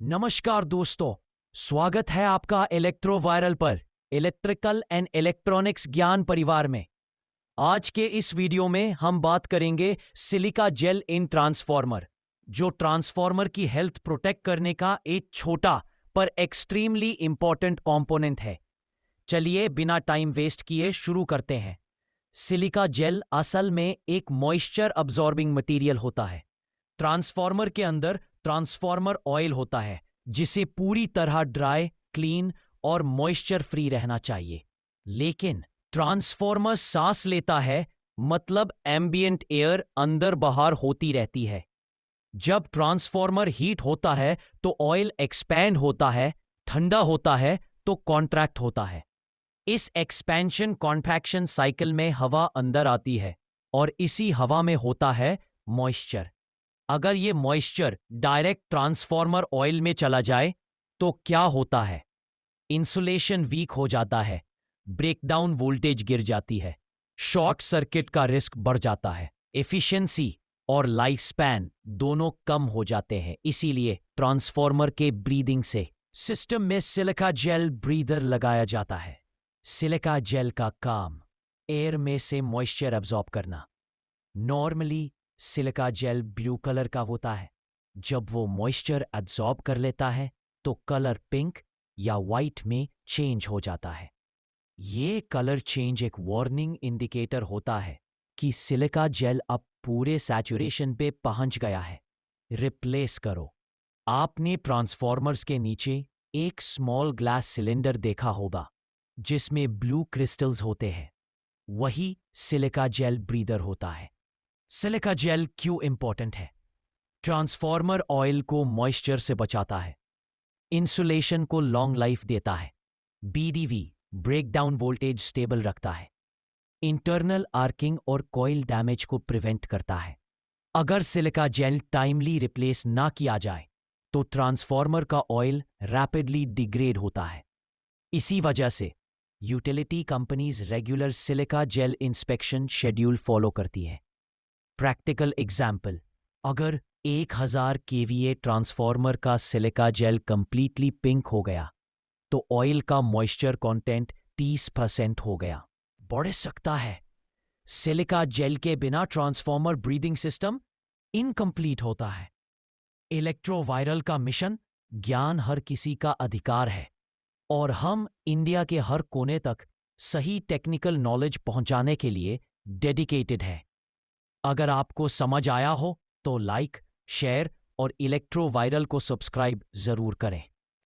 नमस्कार दोस्तों, स्वागत है आपका इलेक्ट्रोवायरल पर इलेक्ट्रिकल एंड इलेक्ट्रॉनिक्स ज्ञान परिवार में। आज के इस वीडियो में हम बात करेंगे सिलिका जेल इन ट्रांसफॉर्मर, जो ट्रांसफॉर्मर की हेल्थ प्रोटेक्ट करने का एक छोटा पर एक्सट्रीमली इंपॉर्टेंट कंपोनेंट है। चलिए बिना टाइम वेस्ट किए शुरू करते हैं। सिलिका जेल असल में एक मॉइस्चर अब्सॉर्बिंग मटेरियल होता है। ट्रांसफॉर्मर के अंदर ट्रांसफॉर्मर ऑयल होता है, जिसे पूरी तरह ड्राई, क्लीन और मॉइस्चर फ्री रहना चाहिए। लेकिन ट्रांसफॉर्मर सांस लेता है, मतलब एम्बिएंट एयर अंदर बाहर होती रहती है। जब ट्रांसफॉर्मर हीट होता है तो ऑयल एक्सपैंड होता है, ठंडा होता है तो कॉन्ट्रैक्ट होता है। इस एक्सपेंशन कॉन्ट्रैक्शन साइकिल में हवा अंदर आती है और इसी हवा में होता है मॉइस्चर। अगर ये मॉइस्चर डायरेक्ट ट्रांसफॉर्मर ऑयल में चला जाए तो क्या होता है? इंसुलेशन वीक हो जाता है, ब्रेकडाउन वोल्टेज गिर जाती है, शॉर्ट सर्किट का रिस्क बढ़ जाता है, एफिशिएंसी और लाइफ स्पैन दोनों कम हो जाते हैं। इसीलिए ट्रांसफॉर्मर के ब्रीदिंग से सिस्टम में सिलिका जेल ब्रीदर लगाया जाता है। सिलिका जेल का काम एयर में से मॉइस्चर अब्सॉर्ब करना। Normally silica gel blue colour का होता है। जब वो मॉइस्चर अब्सॉर्ब कर लेता है तो कलर पिंक या वाइट में चेंज हो जाता है। ये कलर चेंज एक वार्निंग इंडिकेटर होता है कि सिलिका जेल अब पूरे सैचुरेशन पे पहुंच गया है, रिप्लेस करो। आपने ट्रांसफॉर्मर्स के नीचे एक स्मॉल ग्लास सिलेंडर देखा होगा जिसमें ब्लू क्रिस्टल्स होते हैं। वही सिलिका जेल ब्रीदर होता है। सिलिका जेल क्यों इंपॉर्टेंट है? ट्रांसफॉर्मर ऑयल को मॉइस्चर से बचाता है, इंसुलेशन को लॉन्ग लाइफ देता है, बीडीवी ब्रेकडाउन वोल्टेज स्टेबल रखता है, इंटरनल आर्किंग और कॉइल डैमेज को प्रिवेंट करता है। अगर सिलिका जेल टाइमली रिप्लेस ना किया जाए तो ट्रांसफॉर्मर का ऑयल रैपिडली डिग्रेड होता है। इसी वजह से utility companies regular silica gel inspection schedule follow करती है। प्रैक्टिकल एग्जाम्पल, अगर 1000 केवीए ट्रांसफॉर्मर का सिलिका जेल कंप्लीटली पिंक हो गया तो ऑयल का मॉइस्चर कंटेंट 30% हो गया। बढ़ सकता है। सिलिका जेल के बिना ट्रांसफॉर्मर ब्रीदिंग सिस्टम इनकम्प्लीट होता है। इलेक्ट्रोवायरल का मिशन ज्ञान हर किसी का अधिकार है और हम इंडिया के हर कोने तक सही टेक्निकल नॉलेज पहुंचाने के लिए डेडिकेटेड है। अगर आपको समझ आया हो तो लाइक, शेयर और इलेक्ट्रोवायरल को सब्सक्राइब जरूर करें।